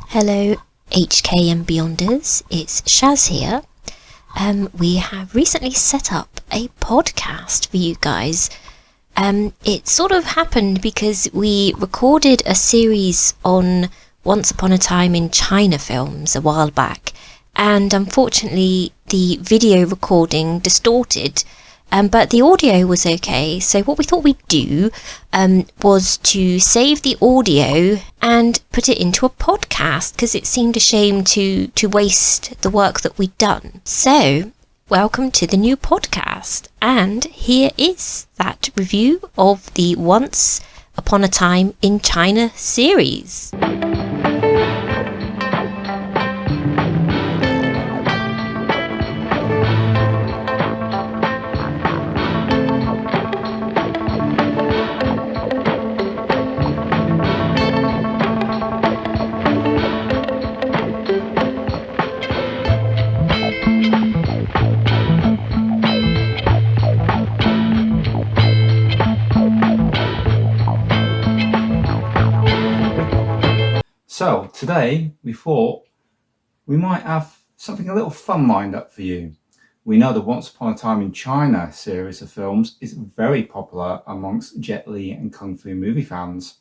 Hello, HK and Beyonders. It's Shaz here. We have recently set up a podcast for you guys. It sort of happened because we recorded a series on Once Upon a Time in China films a while back, and unfortunately the video recording distorted, but the audio was okay. So what we thought we'd do was to save the audio and put it into a podcast, because it seemed a shame to waste the work that we'd done. So welcome to the new podcast, and here is that review of the Once Upon a Time in China series. So today we thought we might have something a little fun lined up for you. We know the Once Upon a Time in China series of films is very popular amongst Jet Li and Kung Fu movie fans.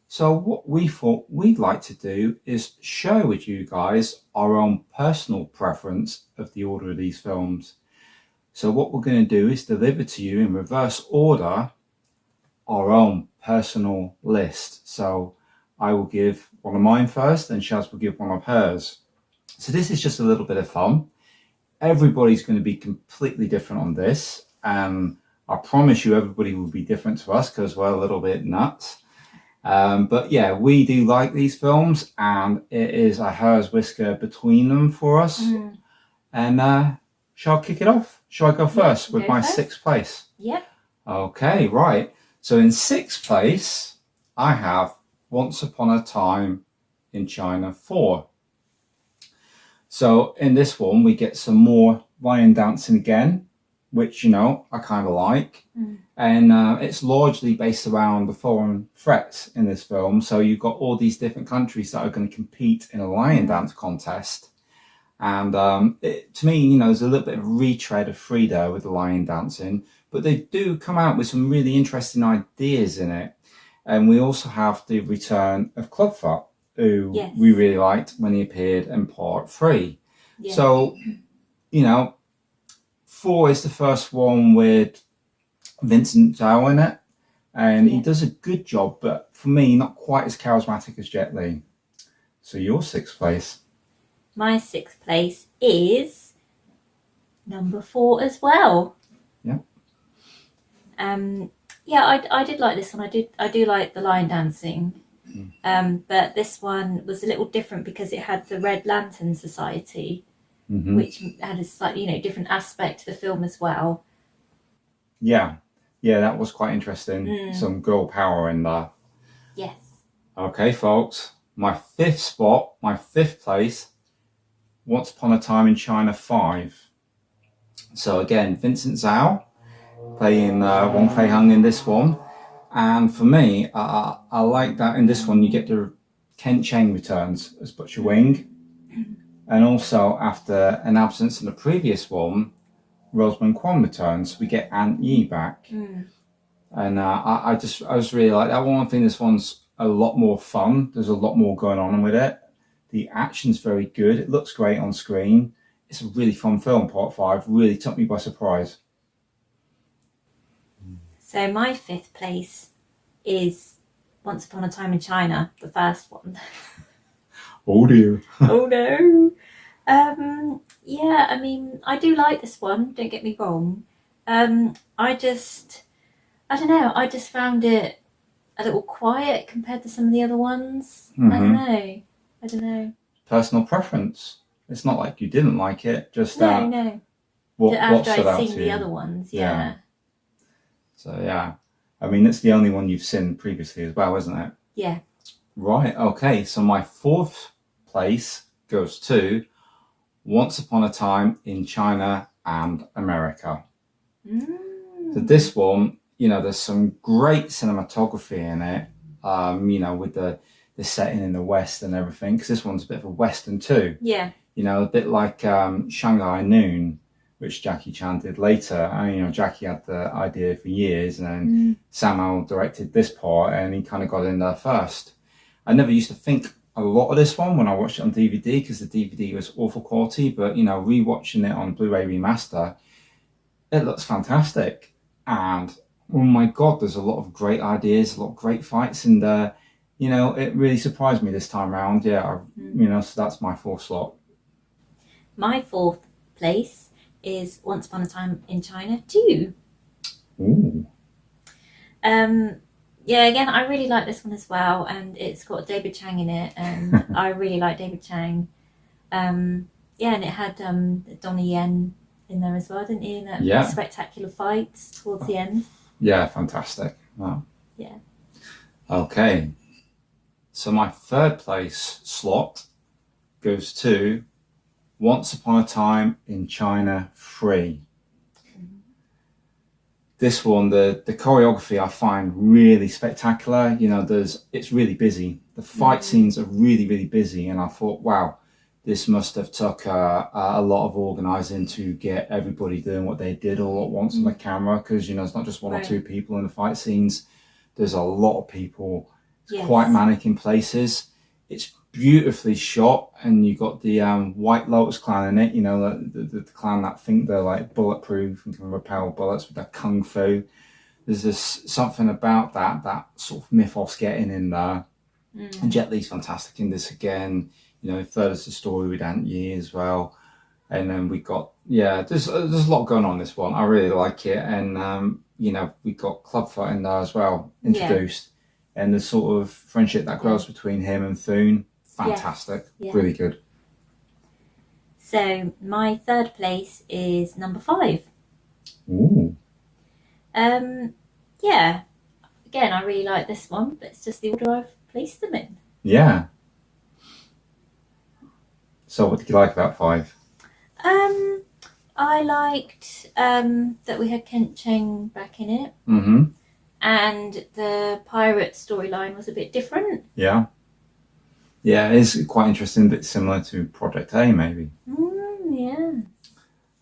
So what we thought we'd like to do is share with you guys our own personal preference of the order of these films. So what we're going to do is deliver to you in reverse order our own personal list. So I will give one of mine first, and Shaz will give one of hers. So this is just a little bit of fun. Everybody's going to be completely different on this, and I promise you everybody will be different to us because we're a little bit nuts. But yeah, we do like these films, and it is a hair's whisker between them for us. And shall I kick it off? Shall I go first with my sixth place? Yep. Okay, right. So in sixth place, I have Once Upon a Time in China 4. So in this one, we get some more lion dancing again, which, you know, I kind of like. And it's largely based around the foreign threats in this film. So you've got all these different countries that are going to compete in a lion dance contest. And to me, you know, there's a little bit of retread of Frida with the lion dancing, but they do come out with some really interesting ideas in it. And we also have the return of Clubfoot, who we really liked when he appeared in part 3. Yeah. So, you know, 4 is the first one with Vincent Zhao in it. And he does a good job, but for me, not quite as charismatic as Jet Li. So your sixth place. My sixth place is number 4 as well. Yeah. Yeah, I did like this one. I do like the lion dancing, but this one was a little different because it had the Red Lantern Society, which had a slightly, different aspect to the film as well. Yeah, that was quite interesting. Some girl power in there. Yes. Okay, folks, my fifth place, Once Upon a Time in China 5. So again, Vincent Zhao playing Wong Fei Hung in this one, and for me, I like that in this one you get the Ken Cheng returns as Butcher Wing, and also after an absence in the previous one, Rosamund Kwan returns. We get Aunt Yi back, and I just really like that one. I think this one's a lot more fun. There's a lot more going on with it. The action's very good. It looks great on screen. It's a really fun film. Part 5 really took me by surprise. So my fifth place is Once Upon a Time in China, the first one. Oh dear. Oh no. Yeah, I mean, I do like this one, don't get me wrong. I don't know, I just found it a little quiet compared to some of the other ones. I don't know. Personal preference. It's not like you didn't like it, just No. What After stood out I'd to seen you. the other ones, Yeah. So yeah, I mean, it's the only one you've seen previously as well, isn't it? Yeah. Right, okay, so my fourth place goes to Once Upon a Time in China and America. So this one, you know, there's some great cinematography in it, you know, with the the setting in the West and everything, because this one's a bit of a Western too. Yeah. You know, a bit like Shanghai Noon, which Jackie Chan did later. And, you know, Jackie had the idea for years, and then Sammo directed this part, and he kind of got in there first. I never used to think a lot of this one when I watched it on DVD, because the DVD was awful quality, but, you know, rewatching it on Blu-ray remaster, it looks fantastic. And oh my God, there's a lot of great ideas, a lot of great fights, and you know, it really surprised me this time around. Yeah, you know, so that's my 4th slot. My 4th place is Once Upon a Time in China 2. Ooh. Yeah, again, I really like this one as well, and it's got David Chang in it, and I really like David Chang. Yeah, and it had Donnie Yen in there as well, didn't he? In that spectacular fight towards the end. Yeah, fantastic. Wow. Yeah. Okay. So my 3rd place slot goes to Once Upon a Time in China 3. This one, the choreography I find really spectacular. You know, it's really busy. The fight scenes are really, really busy, and I thought, wow, this must have took a lot of organising to get everybody doing what they did all at once on the camera, because, you know, it's not just one or two people in the fight scenes. There's a lot of people. It's quite manic in places. It's beautifully shot, and you got the White Lotus clan in it, you know, the clan that think they're like bulletproof and can repel bullets with their kung fu. There's this something about that sort of mythos getting in there. And Jet Li's fantastic in this again. You know, furthers the story with Ant Yi as well. And then we got, there's a lot going on in this one. I really like it. And, you know, we got Clubfoot in there as well, introduced. And the sort of friendship that grows between him and Thune. Fantastic. Really good. So my 3rd place is number 5. Ooh. Yeah. Again, I really like this one, but it's just the order I've placed them in. Yeah. So what did you like about 5? I liked that we had Kent Cheng back in it. Mm-hmm. And the pirate storyline was a bit different. Yeah. Yeah, it's quite interesting, a bit similar to Project A, maybe. Yeah.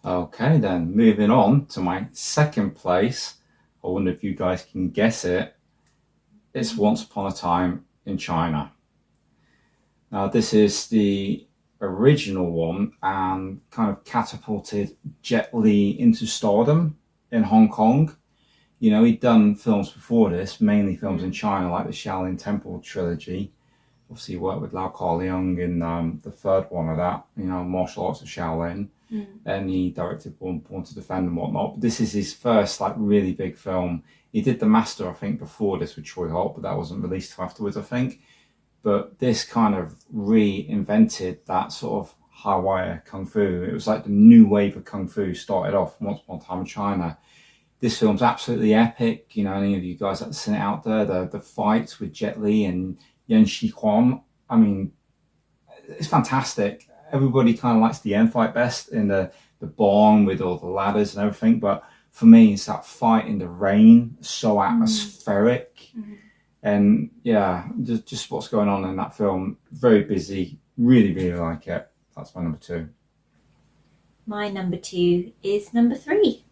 Okay, then, moving on to my 2nd place. I wonder if you guys can guess it. It's Once Upon a Time in China. Now, this is the original one, and kind of catapulted Jet Li into stardom in Hong Kong. You know, he'd done films before this, mainly films in China, like the Shaolin Temple trilogy. Obviously, he worked with Lau Kar Leung in the 3rd one of that, you know, Martial Arts of Shaolin. And he directed Born to Defend and whatnot. But this is his first, like, really big film. He did The Master, I think, before this with Troy Holt, but that wasn't released till afterwards, I think. But this kind of reinvented that sort of Hawaii Kung Fu. It was like the new wave of Kung Fu started off Once Upon a Time in China. This film's absolutely epic. You know, any of you guys that have seen it out there, the fights with Jet Li and Yan Shihuan, I mean, it's fantastic. Everybody kind of likes the end fight best in the barn with all the ladders and everything. But for me, it's that fight in the rain, so atmospheric. And yeah, just what's going on in that film. Very busy. Really, really like it. That's my number 2. My number 2 is number 3.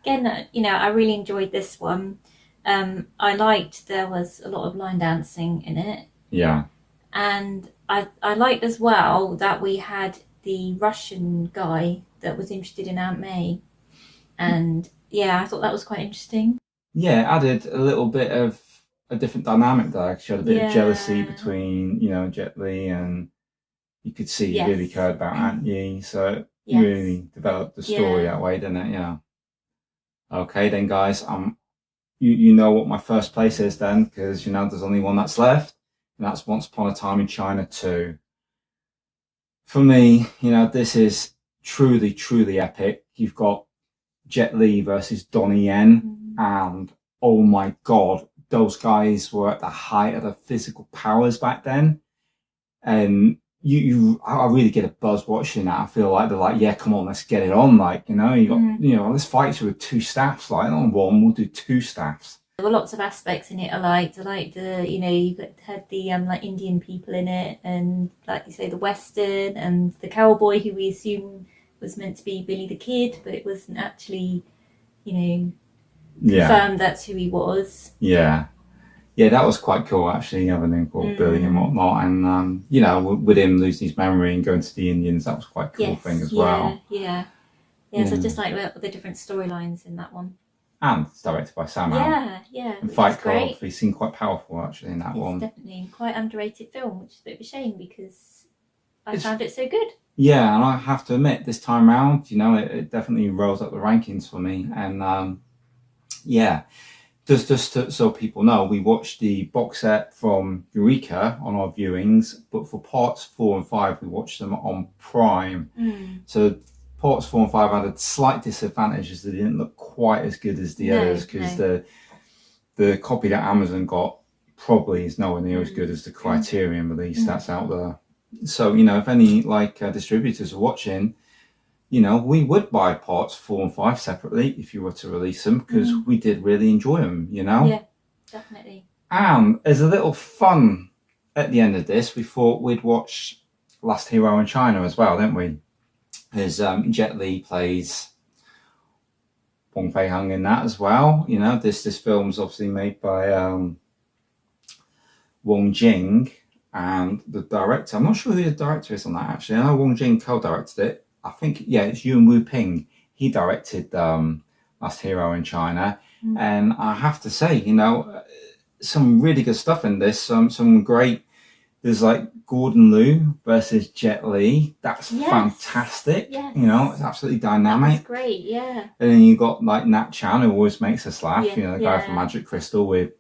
Again, you know, I really enjoyed this one. I liked there was a lot of line dancing in it. Yeah. And I liked as well that we had the Russian guy that was interested in Aunt May. And yeah, I thought that was quite interesting. Yeah, it added a little bit of a different dynamic there. It showed a bit of jealousy between, you know, Jet Li, and you could see he really cared about Aunt Yi. So it really developed the story that way, didn't it? Yeah. Okay, then, guys, you know what my first place is then, because, you know, there's only one that's left, and that's Once Upon a Time in China 2. For me, you know, this is truly, truly epic. You've got Jet Li versus Donnie Yen, and oh my God, those guys were at the height of their physical powers back then. And I really get a buzz watching that. I feel like they're like, yeah, come on, let's get it on. Like, you know, you got, you know, let's fight you with 2 staffs. Like, not one, we'll do 2 staffs. There were lots of aspects in it I liked. I liked the, you had the like Indian people in it, and like you say, the Western, and the cowboy who we assume was meant to be Billy the Kid, but it wasn't actually, confirmed that's who he was. Yeah, that was quite cool actually, having him called Billy and whatnot, and with him losing his memory and going to the Indians, that was quite a cool thing as well. Yeah. So just like the different storylines in that one. And it's directed by Sam. Yeah. And fight choreography seemed quite powerful actually in that one. Definitely quite underrated film, which is a bit of a shame because I found it so good. Yeah, and I have to admit, this time round, it definitely rose up the rankings for me. And just so people know, we watched the box set from Eureka on our viewings, but for parts 4 and 5, we watched them on Prime. So parts 4 and 5 had a slight disadvantage as they didn't look quite as good as the others, because the copy that Amazon got probably is nowhere near as good as the Criterion release that's out there. So, if any distributors are watching, we would buy parts 4 and 5 separately if you were to release them, because we did really enjoy them, Yeah, definitely. And as a little fun at the end of this, we thought we'd watch Last Hero in China as well, didn't we? Because Jet Li plays Wong Fei-hung in that as well. This film's obviously made by Wong Jing, and the director, I'm not sure who the director is on that actually. I know Wong Jing co-directed it. I think, it's Yuen Wu-ping. He directed Last Hero in China. And I have to say, some really good stuff in this. Some great, there's like Gordon Liu versus Jet Li. That's fantastic. Yes. It's absolutely dynamic. That's great, yeah. And then you got like Nat Chan, who always makes us laugh. The guy from Magic Crystal with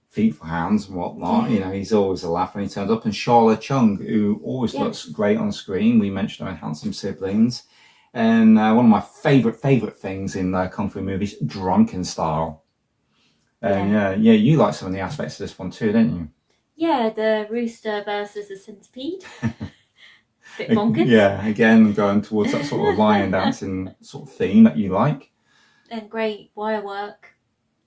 feet for hands and whatnot. He's always a laugh when he turns up. And Charlotte Chung, who always looks great on screen. We mentioned her in Handsome Siblings. And one of my favorite things in Kung Fu movies, Drunken Style. And you like some of the aspects of this one too, didn't you? Yeah, the rooster versus the centipede. Bit bonkers. Yeah, again, going towards that sort of lion dancing sort of theme that you like. And great wire work.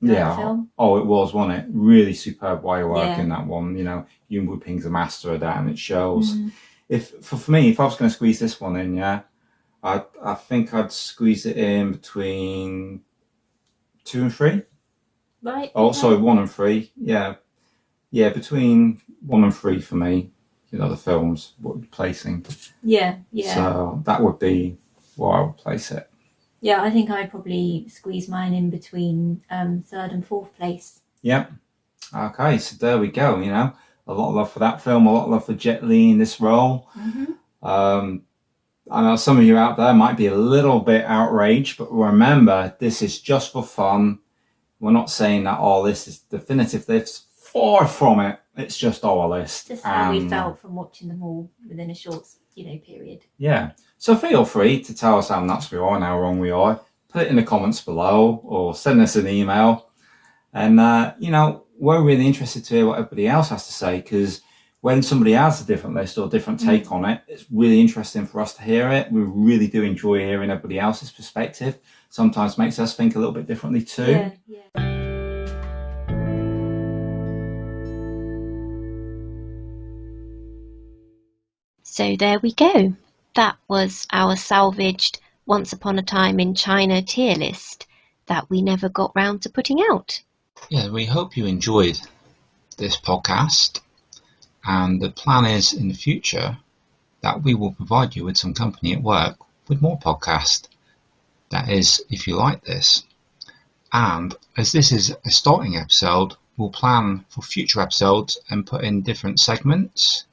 Film. Oh, it was, wasn't it? Really superb wire work in that one. Yuen Wu-ping's a master of that, and it shows. For me, if I was going to squeeze this one in, I think I'd squeeze it in between 2 and 3. Right. Oh, sorry, 1 and 3. Yeah, between 1 and 3 for me. The films would be placing. Yeah. So that would be where I would place it. Yeah, I think I'd probably squeeze mine in between 3rd and 4th place. Yep. Okay, so there we go. A lot of love for that film, a lot of love for Jet Li in this role. I know some of you out there might be a little bit outraged, but remember, this is just for fun. We're not saying that our list is definitive. This far from it. It's just our list. Just how we felt from watching them all within a short, period. Yeah. So feel free to tell us how nuts we are and how wrong we are. Put it in the comments below or send us an email. And, we're really interested to hear what everybody else has to say, because when somebody has a different list or a different take on it, it's really interesting for us to hear it. We really do enjoy hearing everybody else's perspective. Sometimes makes us think a little bit differently too. Yeah. So there we go. That was our salvaged Once Upon a Time in China tier list that we never got round to putting out. Yeah, we hope you enjoyed this podcast, and the plan is in the future that we will provide you with some company at work with more podcasts. That is, if you like this. And as this is a starting episode, we'll plan for future episodes and put in different segments.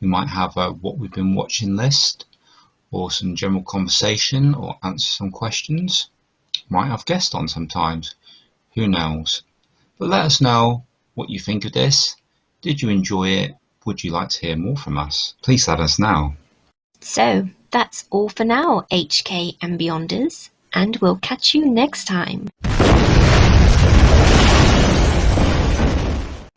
We might have a what we've been watching list, or some general conversation, or answer some questions. Might have guests on sometimes. Who knows? But let us know what you think of this. Did you enjoy it? Would you like to hear more from us? Please let us know. So that's all for now, HK and Beyonders, and we'll catch you next time.